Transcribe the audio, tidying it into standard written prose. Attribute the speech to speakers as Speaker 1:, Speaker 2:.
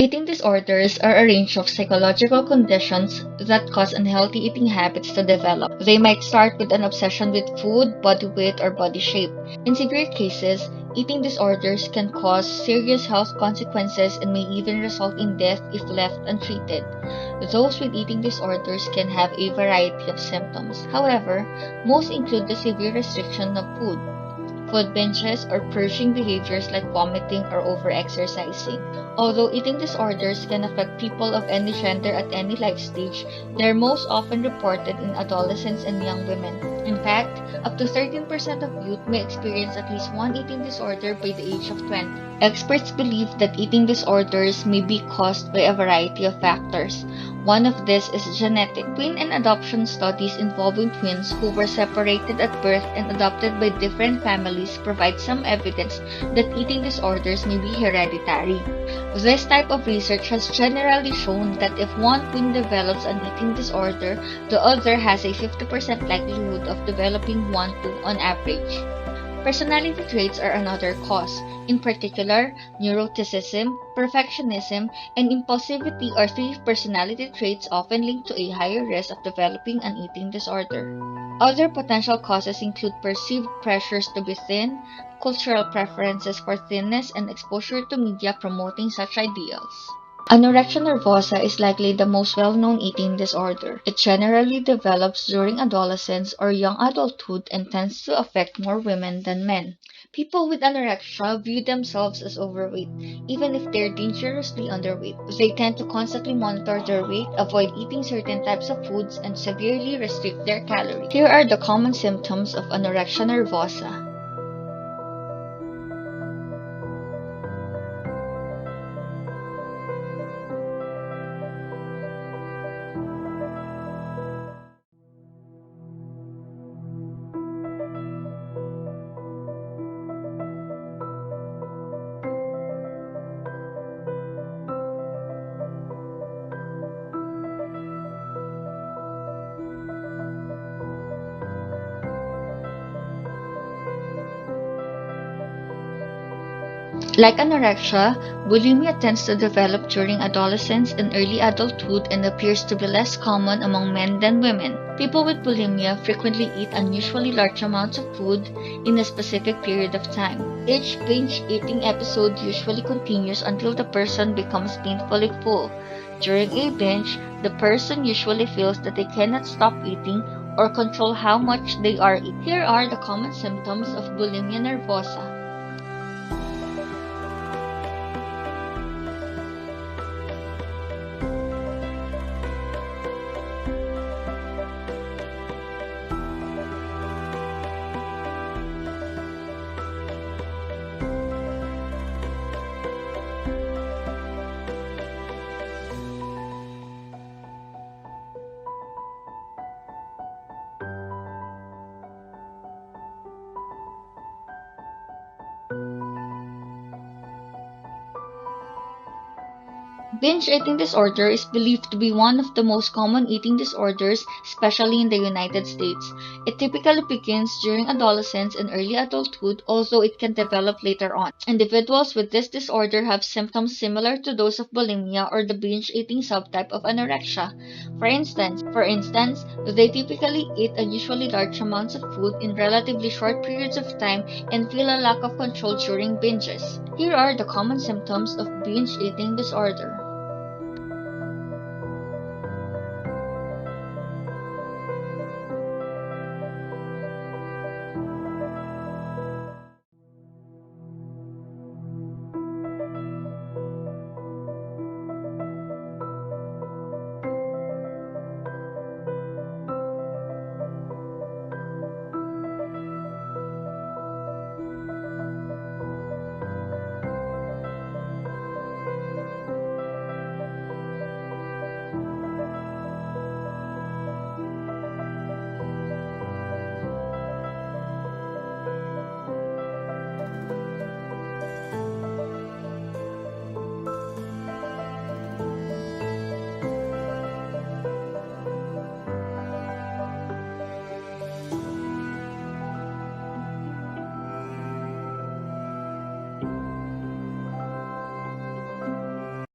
Speaker 1: Eating disorders are a range of psychological conditions that cause unhealthy eating habits to develop. They might start with an obsession with food, body weight, or body shape. In severe cases, eating disorders can cause serious health consequences and may even result in death if left untreated. Those with eating disorders can have a variety of symptoms. However, most include the severe restriction of food binges, or purging behaviors like vomiting or overexercising. Although eating disorders can affect people of any gender at any life stage, they are most often reported in adolescents and young women. In fact, up to 13% of youth may experience at least one eating disorder by the age of 20. Experts believe that eating disorders may be caused by a variety of factors. One of these is genetic. Twin and adoption studies involving twins who were separated at birth and adopted by different families provide some evidence that eating disorders may be hereditary. This type of research has generally shown that if one twin develops an eating disorder, the other has a 50% likelihood of developing one too on average. Personality traits are another cause. In particular, neuroticism, perfectionism, and impulsivity are three personality traits often linked to a higher risk of developing an eating disorder. Other potential causes include perceived pressures to be thin, cultural preferences for thinness, and exposure to media promoting such ideals. Anorexia nervosa is likely the most well-known eating disorder. It generally develops during adolescence or young adulthood and tends to affect more women than men. People with anorexia view themselves as overweight, even if they're dangerously underweight. They tend to constantly monitor their weight, avoid eating certain types of foods, and severely restrict their calories. Here are the common symptoms of anorexia nervosa. Like anorexia, bulimia tends to develop during adolescence and early adulthood and appears to be less common among men than women. People with bulimia frequently eat unusually large amounts of food in a specific period of time. Each binge eating episode usually continues until the person becomes painfully full. During a binge, the person usually feels that they cannot stop eating or control how much they are eating. Here are the common symptoms of bulimia nervosa. Binge eating disorder is believed to be one of the most common eating disorders, especially in the United States. It typically begins during adolescence and early adulthood, although it can develop later on. Individuals with this disorder have symptoms similar to those of bulimia or the binge eating subtype of anorexia. For instance, they typically eat unusually large amounts of food in relatively short periods of time and feel a lack of control during binges. Here are the common symptoms of binge eating disorder.